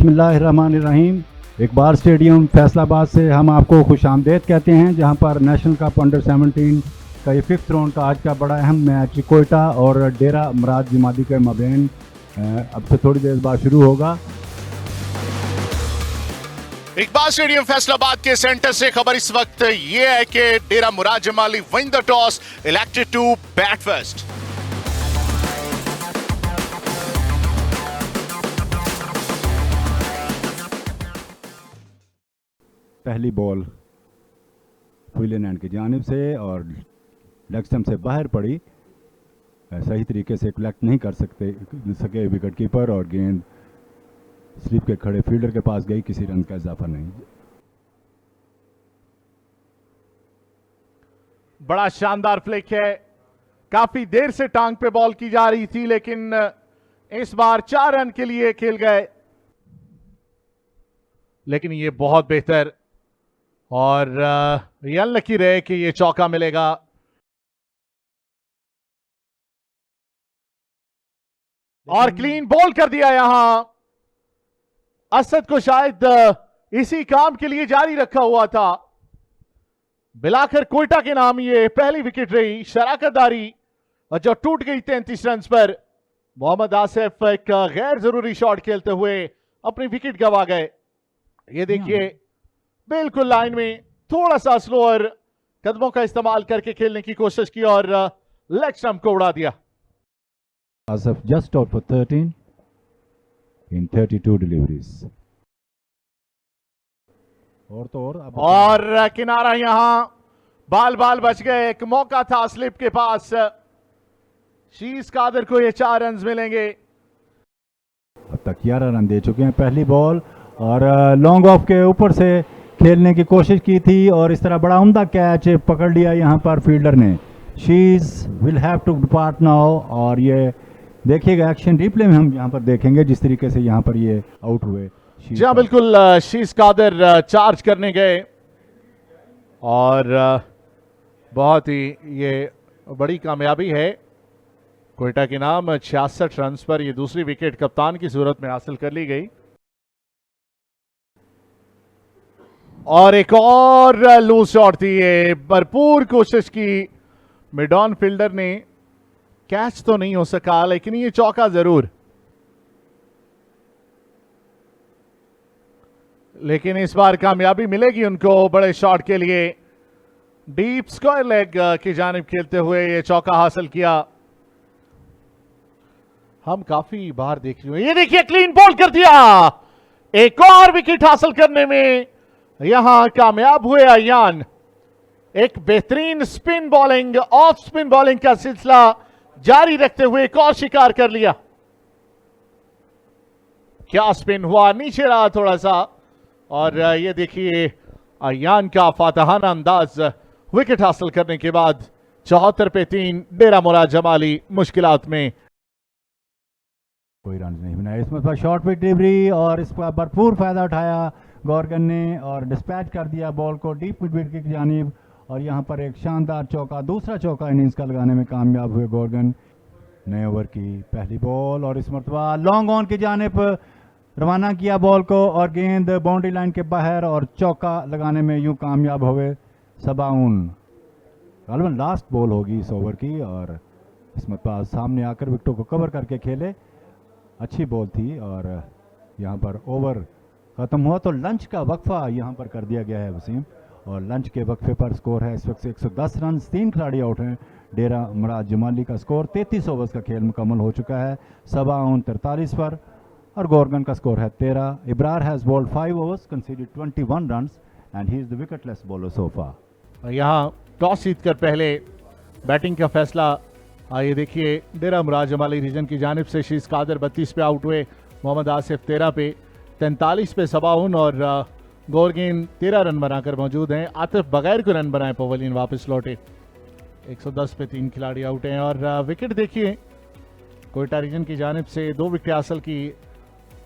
बिस्मिल्लाहिर्रहमानिर्रहीम। इकबाल स्टेडियम फैसलाबाद से हम आपको खुशामदीद कहते हैं, जहां पर नेशनल कप अंडर 17 का ये 5th राउंड का आज का बड़ा अहम मैच कोयटा और डेरा मुराद जमाली के मबैन अब से थोड़ी देर बाद शुरू होगा। इकबाल स्टेडियम फैसलाबाद के सेंटर से खबर इस वक्त ये है कि Dera Murad Jamali win the toss, elected to bat first. पहली बॉल क्वींसलैंड की जानिब से और लेग स्टंप से बाहर पड़ी, सही तरीके से कलेक्ट नहीं कर सके विकेट कीपर और गेंद स्लिप के खड़े फील्डर के पास गई, किसी रन का इजाफा नहीं। बड़ा शानदार फ्लिक है, काफी देर से टांग पे बॉल की जा रही थी, लेकिन इस बार 4 रन के लिए खेल गए। लेकिन ये बहुत बेहतर और ये अनलकी रहे कि ये चौका मिलेगा। और क्लीन बॉल कर दिया यहां। असद को शायद इसी काम के लिए जारी रखा हुआ था। बिलाकर कोयटा के नाम ये पहली विकेट रही, शराकतदारी और जो टूट गई 33 रन पर। मोहम्मद आसिफ एक गैर जरूरी शॉट खेलते हुए अपनी विकेट गंवा गए। ये देखिए बिल्कुल लाइन में थोड़ा सा स्लोअर कदमों का इस्तेमाल करके खेलने की कोशिश की और लेग स्टंप को उड़ा दिया। Asif just out for 13 in 32 deliveries। और तो और किनारा यहां बाल बाल बच गए। एक मौका था स्लिप के पास। शीश कादर को ये 4 रन मिलेंगे। अब तक 11 रन दे चुके हैं। पहली बॉल और लॉन्ग ऑफ के ऊपर से खेलने की कोशिश की थी और इस तरह बड़ा उम्दा कैच पकड़ लिया यहां पर फील्डर ने। She's will have to depart now. और ये देखिएगा एक्शन रिप्ले में हम यहां पर देखेंगे जिस तरीके से यहां पर ये आउट हुए। जी हाँ बिल्कुल, शीश कादर चार्ज करने गए और बहुत ही ये बड़ी कामयाबी है कोयटा के नाम। 66 रन पर ये दूसरी विकेट कप्तान की सूरत में हासिल कर ली गई। और एक और लूज शॉट थी, ये भरपूर कोशिश की मिड ऑन फील्डर ने, कैच तो नहीं हो सका लेकिन ये चौका जरूर। लेकिन इस बार कामयाबी मिलेगी उनको बड़े शॉट के लिए। डीप स्क्वायर लेग की जानिब खेलते हुए ये चौका हासिल किया। हम काफी बार देख रहे हैं। ये देखिए क्लीन बॉल कर दिया। एक और विकेट हासिल करने में यहां कामयाब हुए अयान। एक बेहतरीन spin bowling, off spin bowling का सिलसिला जारी रखते हुए एक और शिकार कर लिया। क्या स्पिन हुआ, नीचे रहा थोड़ा सा। और ये देखिए अयान का फातहाना अंदाज विकेट हासिल करने के बाद 74 पे 3 डेरा मुराद जमाली मुश्किलात में। कोई रन नहीं बनाया इसमें। शॉर्ट पिच डिलीवरी और इसका भरपूर फायदा उठाया गॉर्गन ने और डिस्पैच कर दिया बॉल को डीप मिड विकेट की जानिब। और यहां पर एक शानदार चौका, दूसरा चौका इनिंग्स का लगाने में कामयाब हुए गॉर्गन। नए ओवर की पहली बॉल और इस मरतबा लॉन्ग ऑन की जानिब रवाना किया बॉल को और गेंद बाउंड्री लाइन के बाहर और चौका लगाने में यूं कामयाब हुए सबाउन। गालिबन लास्ट बॉल होगी इस ओवर की और इस मरतबा सामने आकर विकेटों को कवर करके खेले। अच्छी बॉल थी और यहाँ पर ओवर ख़त्म हुआ तो लंच का वक्फा यहाँ पर कर दिया गया है वसीम। और लंच के वक्फे पर स्कोर है इस वक्त 110 रन। 3 खिलाड़ी आउट हैं। डेरा मुराद जमाली का स्कोर 33 ओवर्स का खेल मुकम्मल हो चुका है। सबाउन 43 पर और गॉर्गन का स्कोर है 13। Ibrar has bowled 5 overs, considered 21 runs and he is the wicketless bowler so far. यहाँ टॉस जीतकर पहले बैटिंग का फैसला ये देखिए डेरा मुराद जमाली रीजन की जानिब से शीश कादर 32 पे आउट हुए। मोहम्मद आसिफ 13 पे, 43 पे सबाउन और गॉर्गन 13 रन बनाकर मौजूद हैं। आतिफ बगैर को रन बनाए, पवेलियन वापस लौटे। 110 पे 3 खिलाड़ी आउट हैं। और विकेट देखिए कोयटा रीजन की जानिब से 2 विकेट हासिल की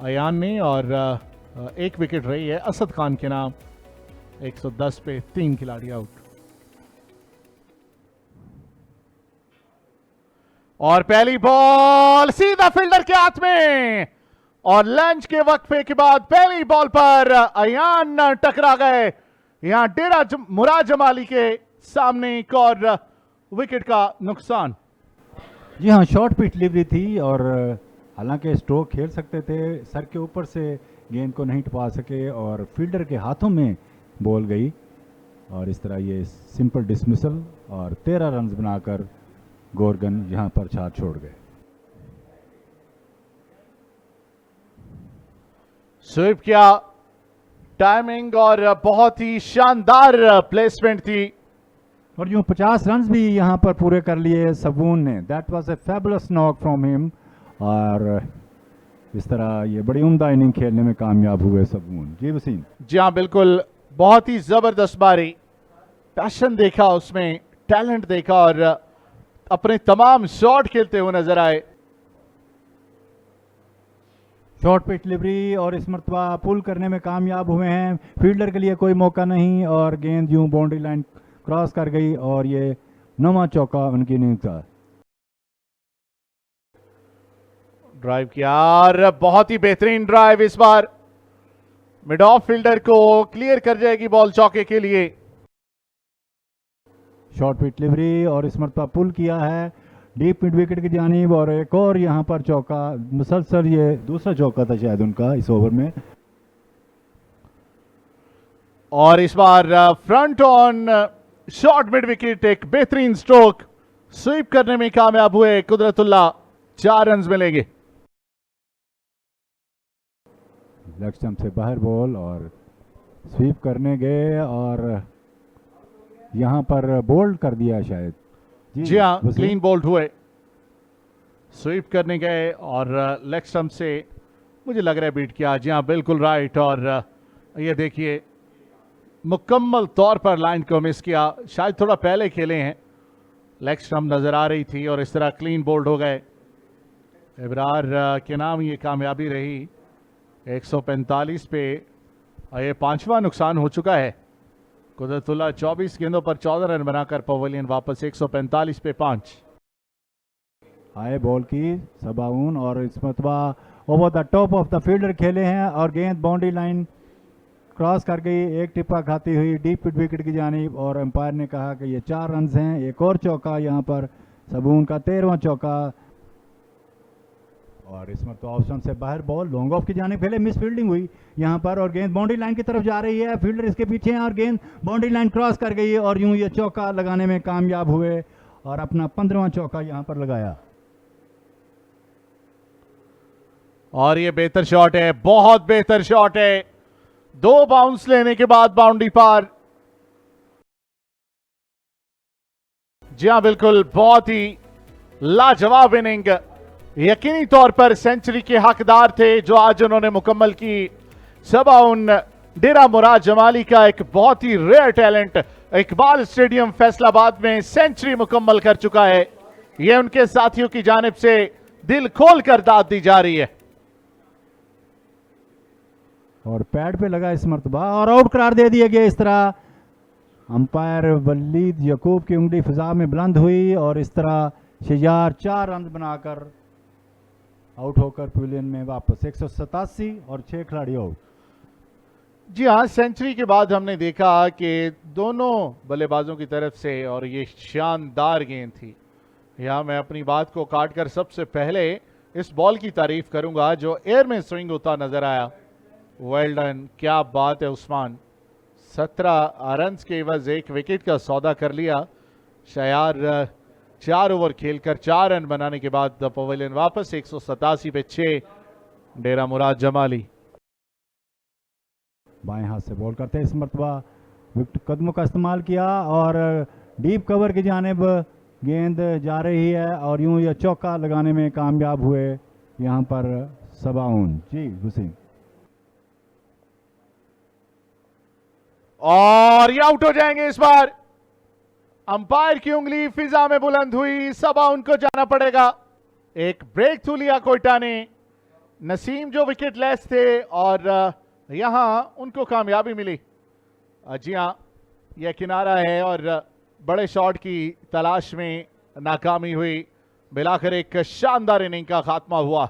अयान ने और 1 विकेट रही है असद खान के नाम। 110 पे 3 खिलाड़ी आउट। और पहली बॉल सीधा फील्डर के हाथ में और लंच के वक्फे के बाद पहली बॉल पर अयान टकरा गए। यहां डेरा मुराद जमाली के सामने एक और विकेट का नुकसान। जी हाँ, शॉर्ट पिच डिलीवरी थी और हालांकि स्ट्रोक खेल सकते थे, सर के ऊपर से गेंद को नहीं टपा सके और फील्डर के हाथों में बॉल गई और इस तरह ये सिंपल डिसमिसल और 13 रन बनाकर गोरगन यहां पर छाड़ छोड़ गए। स्वीप किया, टाइमिंग और बहुत ही शानदार प्लेसमेंट थी और यूं 50 रन भी यहां पर पूरे कर लिए सबून ने। That was a fabulous knock from him और इस तरह ये बड़ी उम्दा इनिंग खेलने में कामयाब हुए सबून। जी वसीम। जी हाँ बिल्कुल, बहुत ही जबरदस्त बारी, पैशन देखा उसमें, टैलेंट देखा और अपने तमाम शॉट खेलते हुए नजर आए। शॉर्ट पिच डिलीवरी और इस मरतबा पुल करने में कामयाब हुए हैं। फील्डर के लिए कोई मौका नहीं और गेंद यूं बाउंड्री लाइन क्रॉस कर गई और ये 9वां चौका उनकी इनिंग का। ड्राइव किया और बहुत ही बेहतरीन ड्राइव, इस बार मिड ऑफ फील्डर को क्लियर कर जाएगी बॉल चौके के लिए। शॉर्ट पिच डिलीवरी और इस मरतबा पुल किया है डीप मिड विकेट की जानिब और एक और यहां पर चौका, मुसलसल ये दूसरा चौका था शायद उनका इस ओवर में। और इस बार front on short midwicket, एक बेहतरीन स्ट्रोक, स्वीप करने में कामयाब हुए कुदरतुल्लाह। 4 रन मिलेंगे। लेग स्टंप से बाहर बॉल और स्वीप करने गए और यहां पर बोल्ड कर दिया शायद। जी हाँ, क्लीन बोल्ड हुए, स्वीप करने गए और लेग स्टंप से मुझे लग रहा है बीट किया। जी हाँ बिल्कुल राइट, और ये देखिए मुकम्मल तौर पर लाइन को मिस किया, शायद थोड़ा पहले खेले हैं, लेग स्टंप नजर आ रही थी और इस तरह क्लीन बोल्ड हो गए। इब्रार के नाम ये कामयाबी रही। 145 पे ये 5वां नुकसान हो चुका है। कुदरतुल्लाह 24 गेंदों पर 14 रन बनाकर पवेलियन वापस 145 पे 5। हाई बॉल की सबाउन और इस मरतबा over the top of the fielder खेले हैं और गेंद बाउंड्री लाइन क्रॉस कर गई, एक टिप्पा खाती हुई डीप मिड विकेट की जानिब और एम्पायर ने कहा कि ये 4 रन हैं। एक और चौका यहाँ पर सबून का 13वां चौका और इस मरतबा ऑप्शन से बाहर बॉल लॉन्ग ऑफ की जानिब खेले, मिस फील्डिंग हुई यहाँ पर और गेंद बाउंड्री लाइन की तरफ जा रही है, फील्डर इसके पीछे हैं और गेंद बाउंड्री लाइन क्रॉस कर गई और यूं ये चौका लगाने में कामयाब हुए और अपना 15वां चौका यहाँ पर लगाया। और ये बेहतर शॉट है, बहुत बेहतर शॉट है, 2 बाउंस लेने के बाद बाउंड्री पार। जी हाँ बिल्कुल, बहुत ही लाजवाब इनिंग, यकीनी तौर पर सेंचुरी के हकदार थे जो आज उन्होंने मुकम्मल की। 57 डेरा मुराद जमाली का एक बहुत ही rare talent Iqbal Stadium Faisalabad में सेंचुरी मुकम्मल कर चुका है। यह उनके साथियों की जानिब से दिल खोल कर दाद दी जा रही है। और पैड पे लगा इस मरतबा और आउट करार दे दिया गया। इस तरह अंपायर वलीद यकूब की उंगली फिजा में बुलंद हुई और इस तरह शिजार 4 रन बनाकर आउट होकर पवेलियन में वापस। 187 और 6 खिलाड़ी आउट। जी हाँ, सेंचुरी के बाद हमने देखा कि दोनों बल्लेबाजों की तरफ से और ये शानदार गेंद थी। यहाँ मैं अपनी बात को काटकर सबसे पहले इस बॉल की तारीफ करूंगा जो एयर में स्विंग होता नजर आया। वेल डन, क्या बात है उस्मान। 17 रन के एवज 1 विकेट का सौदा कर लिया। शायर 4 ओवर खेलकर 4 रन बनाने के बाद द पवेलियन वापस 187 पे 6 डेरा मुराद जमाली। बाएं हाथ से बॉल करते हैं इस मरतबा, विकेट कदमों का इस्तेमाल किया और डीप कवर की जानिब गेंद जा रही है और यूं यह चौका लगाने में कामयाब हुए यहां पर 57। जी हुसैन। और ये आउट हो जाएंगे इस बार। अंपायर की उंगली फिजा में बुलंद हुई, 57 को जाना पड़ेगा। एक ब्रेक थ्रू लिया कोयटा ने। नसीम जो विकेट लेस थे और यहां उनको कामयाबी मिली। जी हां, यह किनारा है और बड़े शॉट की तलाश में नाकामी हुई। मिलाकर एक शानदार इनिंग का खात्मा हुआ।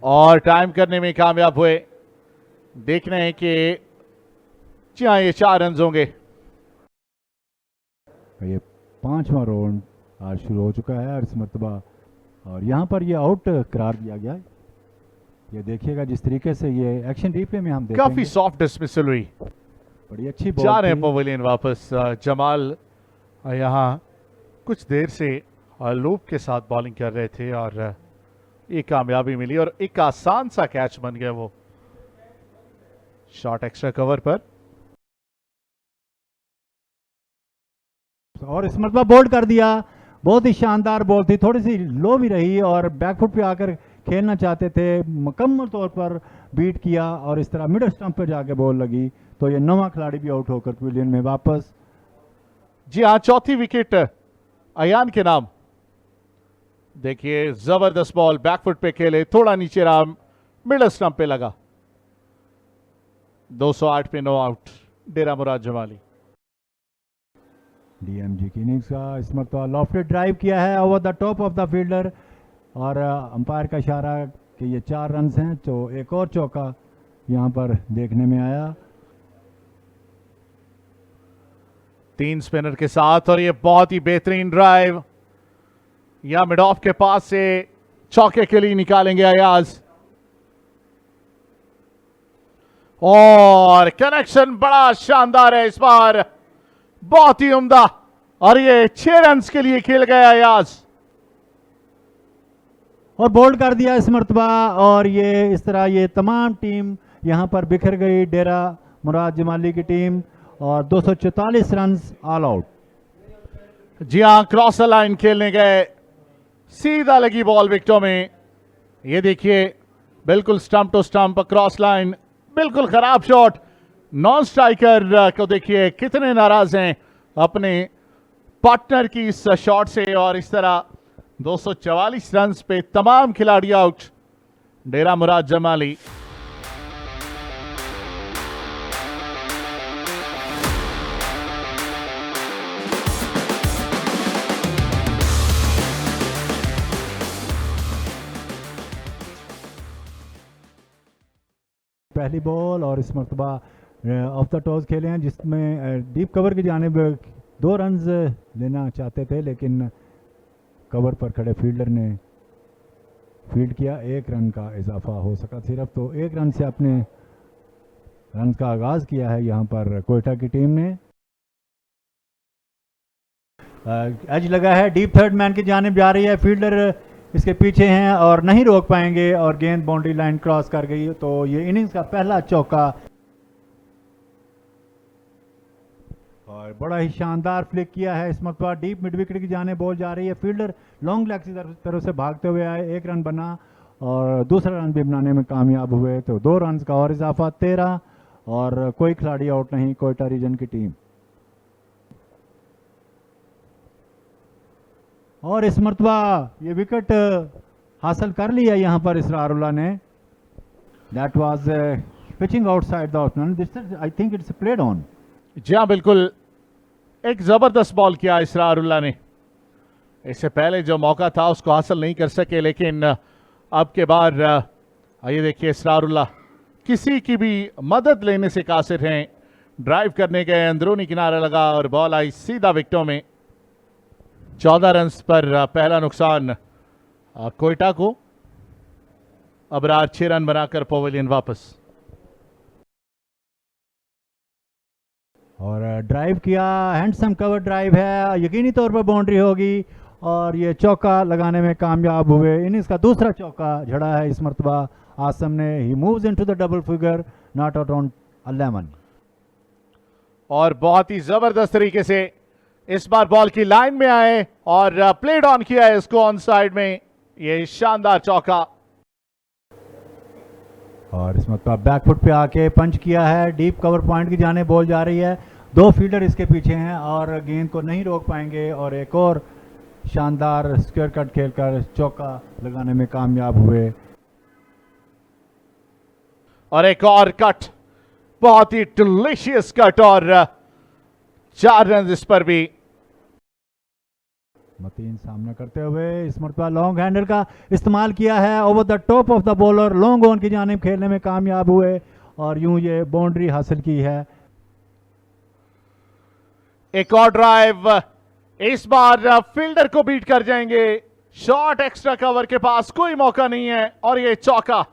और टाइम करने में कामयाब हुए। देख रहे हैं कि जी हाँ, ये 4 रन होंगे। ये 5वां राउंड आज शुरू हो चुका है और इस मरतबा और यहाँ पर ये आउट करार दिया गया है। ये देखिएगा जिस तरीके से ये एक्शन रिप्ले में हम देखेंगे, काफी सॉफ्ट डिसमिसल हुई। बड़ी अच्छी बॉल जा रहे हैं थी। पवेलियन वापस। जमाल यहाँ कुछ देर से लूप के साथ बॉलिंग कर रहे थे और ये कामयाबी मिली और एक आसान सा कैच बन गया वो शॉट एक्स्ट्रा कवर पर। और इस मरतबा बोल्ड कर दिया। बहुत ही शानदार बॉल थी, थोड़ी सी लो भी रही और बैकफुट पे आकर खेलना चाहते थे, मुकम्मल तौर पर बीट किया और इस तरह मिडल स्टंप पे जाके बॉल लगी तो ये 9वां खिलाड़ी भी आउट होकर पवेलियन में वापस। जी हाँ, चौथी विकेट अयान के नाम। देखिए जबरदस्त बॉल, बैकफुट पे खेले, थोड़ा नीचे रहा, मिडल स्टंप पे लगा। 208 पे 9 आउट डेरा मुराद जमाली। डीएमजी की इनिंग्स का इस मरतबा लॉफ्टेड ड्राइव किया है over the top of the fielder और अंपायर का इशारा कि ये 4 रन हैं, तो एक और चौका यहाँ पर देखने में आया। 3 स्पिनर के साथ और ये बहुत ही बेहतरीन ड्राइव या मिड ऑफ के पास से चौके के लिए निकालेंगे अयाज और कनेक्शन बड़ा शानदार है इस बार, बहुत ही उम्दा और ये 6 रन के लिए खेल गया अयाज और बोल्ड कर दिया इस मरतबा और ये इस तरह ये तमाम टीम यहाँ पर बिखर गई। डेरा मुराद जमाली की टीम और 244 रन ऑल आउट। जी हाँ, क्रॉस लाइन खेलने गए, सीधा लगी बॉल विकेटों में। ये देखिए बिल्कुल stump to stump cross line, बिल्कुल खराब शॉट। नॉन स्ट्राइकर को देखिए कितने नाराज हैं अपने पार्टनर की इस शॉट से और इस तरह 244 रन पे तमाम खिलाड़ी आउट डेरा मुराद जमाली। पहली बॉल और इस मरतबा ऑफ द टॉस खेले हैं जिसमें डीप कवर की जानिब 2 रन लेना चाहते थे लेकिन कवर पर खड़े फील्डर ने फील्ड किया। 1 रन का इजाफा हो सका सिर्फ, तो 1 रन से अपने रन का आगाज किया है यहाँ पर कोयटा की टीम ने। एज लगा है, डीप थर्ड मैन की जानिब जा रही है, फील्डर इसके पीछे हैं और नहीं रोक पाएंगे और गेंद बाउंड्री लाइन क्रॉस कर गई, तो ये इनिंग्स का पहला चौका और बड़ा ही शानदार फ्लिक किया है इस मरतबा। डीप मिड विकेट की जाने बॉल जा रही है, फील्डर लॉन्ग लेग की तरफ से भागते हुए आए, 1 रन बना और दूसरा रन भी बनाने में कामयाब हुए, तो 2 रन का और इजाफा 13 और कोई खिलाड़ी आउट नहीं कोयटा रीजन की टीम। और इस मरतबा ये विकेट हासिल कर लिया यहाँ पर इसरारुल्लाह ने। That was pitching outside the off, this I think it's played on. जी हाँ, बिल्कुल एक जबरदस्त बॉल किया इसरारुल्लाह ने। इससे पहले जो मौका था उसको हासिल नहीं कर सके, लेकिन अब के बार ये देखिए इसरारुल्लाह किसी की भी मदद लेने से कासिर हैं। ड्राइव करने गए, अंदरूनी किनारा लगा और बॉल आई सीधा विकेटों में। 14 रन पर पहला नुकसान कोयटा को। अबरार 6 रन बनाकर पवेलियन वापस। और ड्राइव किया, हैंडसम कवर ड्राइव है, यकीनी तौर पर बाउंड्री होगी और ये चौका लगाने में कामयाब हुए। इनिंग्स का दूसरा चौका झड़ा है इस मरतबा आसम ने। He moves into the double figure, not out on 11। और बहुत ही जबरदस्त तरीके से इस बार बॉल की लाइन में आए और प्लेड ऑन किया है इसको ऑन साइड में। ये शानदार चौका और इस मरतबा बैकफुट पे आके पंच किया है, डीप कवर पॉइंट की जाने बॉल जा रही है, 2 फील्डर इसके पीछे हैं और गेंद को नहीं रोक पाएंगे और एक और शानदार स्क्वायर कट खेलकर चौका लगाने में कामयाब हुए। और एक और कट, बहुत ही डिलीशियस कट और 4 रन इस पर भी। मतीन सामना करते हुए इस मरतबा लॉन्ग हैंडल का इस्तेमाल किया है, over the top of the bowler, long on की जानिब खेलने में कामयाब हुए और यूं ये बाउंड्री हासिल की है। एक और ड्राइव, इस बार फील्डर को बीट कर जाएंगे। शॉट एक्स्ट्रा कवर के पास कोई मौका नहीं है और ये चौका।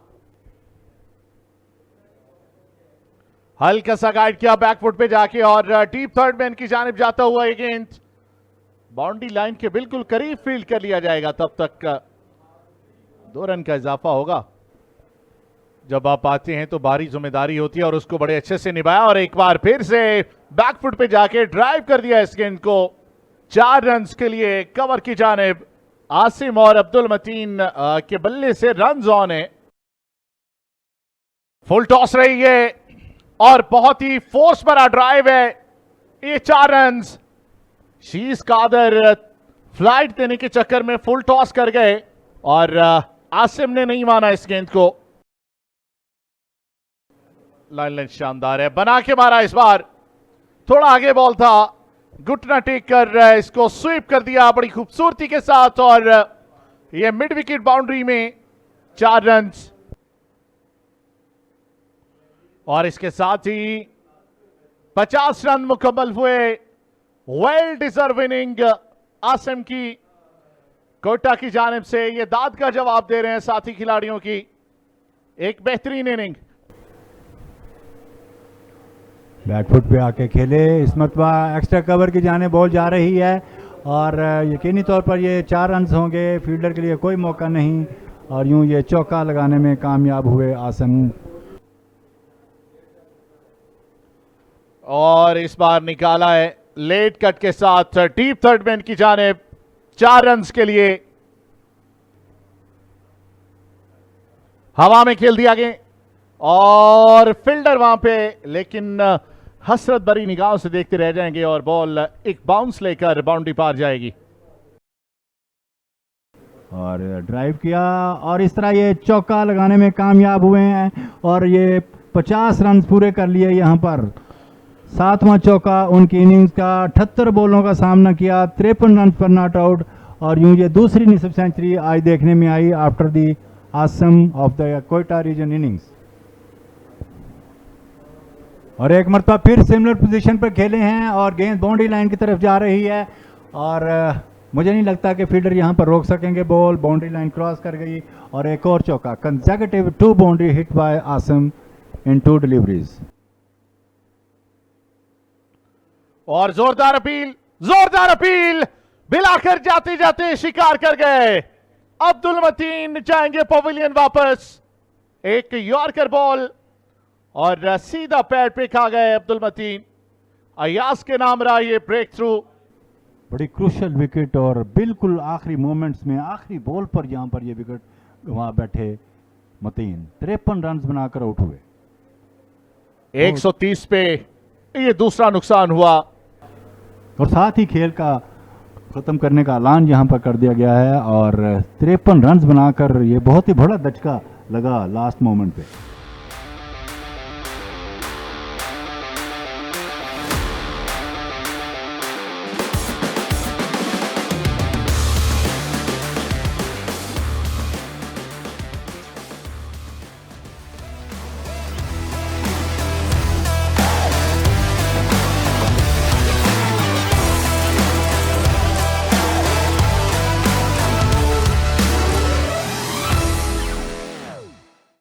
हल्का सा गाइड किया बैकफुट पे जाके और डीप थर्ड मैन की जानिब जाता हुआ ये गेंद बाउंड्री लाइन के बिल्कुल करीब फील्ड कर लिया जाएगा। तब तक 2 रन का इजाफा होगा। जब आप आते हैं तो भारी जिम्मेदारी होती है और उसको बड़े अच्छे से निभाया और एक बार फिर से बैकफुट पे जाके ड्राइव कर दिया इस गेंद को। 4 रन के लिए कवर की जानिब आसिम और अब्दुल मतीन के बल्ले से रन ऑन है। फुल टॉस रही है और बहुत ही फोर्स भरा ड्राइव है। ये 4 रन। शीश कादर फ्लाइट देने के चक्कर में फुल टॉस कर गए और आसिम ने नहीं माना इस गेंद को। लाइन शानदार है, बना के मारा। इस बार थोड़ा आगे बॉल था, घुटना टेक कर इसको स्वीप कर दिया बड़ी खूबसूरती के साथ और ये मिड विकेट बाउंड्री में 4 रन। और इसके साथ ही 50 रन मुकम्मल हुए। वेल डिजर्व इनिंग आसिम की। कोटा की जानिब से ये दाद का जवाब दे रहे हैं साथी खिलाड़ियों की। एक बेहतरीन इनिंग। बैकफुट पे आके खेले, इस मरतबा एक्स्ट्रा कवर की जाने बॉल जा रही है और यकीनी तौर पर ये 4 रन होंगे। फील्डर के लिए कोई मौका नहीं और यूं ये चौका लगाने में कामयाब हुए आसिम। और इस बार निकाला है लेट कट के साथ डीप थर्ड मैन की जानिब 4 रन के लिए। हवा में खेल दिया गया और फील्डर वहां पे, लेकिन हसरत भरी निगाहों से देखते रह जाएंगे और बॉल एक बाउंस लेकर बाउंड्री पार जाएगी। और ड्राइव किया और इस तरह ये चौका लगाने में कामयाब हुए हैं और ये 50 रन पूरे कर लिए। यहां पर 7वां चौका उनकी इनिंग्स का। 78 बॉलों का सामना किया, 53 रन पर नॉट आउट और यूं ये दूसरी निसफ सेंचुरी आज देखने में आई after the awesome of the Quetta region innings. और एक मरतबा फिर सिमिलर पोजीशन पर खेले हैं और गेंद बाउंड्री लाइन की तरफ जा रही है और मुझे नहीं लगता कि फील्डर यहां पर रोक सकेंगे। बॉल बाउंड्री लाइन क्रॉस कर गई और एक और चौका। Consecutive 2 boundary hit by Azam in 2 deliveries. और जोरदार अपील बिलाकर जाते जाते शिकार कर गए। अब्दुल मतीन जाएंगे पवेलियन वापस। एक यॉर्कर बॉल और सीधा पैड पे खा गए अब्दुल मतीन। अयास के नाम रहा ये ब्रेक थ्रू। बड़ी क्रूशल विकेट और बिल्कुल आखिरी मोमेंट्स में आखिरी बॉल पर यहां पर ये विकेट वहां बैठे मतीन 53 रन बनाकर आउट हुए। 130 पे ये दूसरा नुकसान हुआ और साथ ही खेल का खत्म करने का ऐलान यहां पर कर दिया गया है और 53 रन बनाकर ये बहुत ही बड़ा दचका लगा लास्ट मोमेंट पे।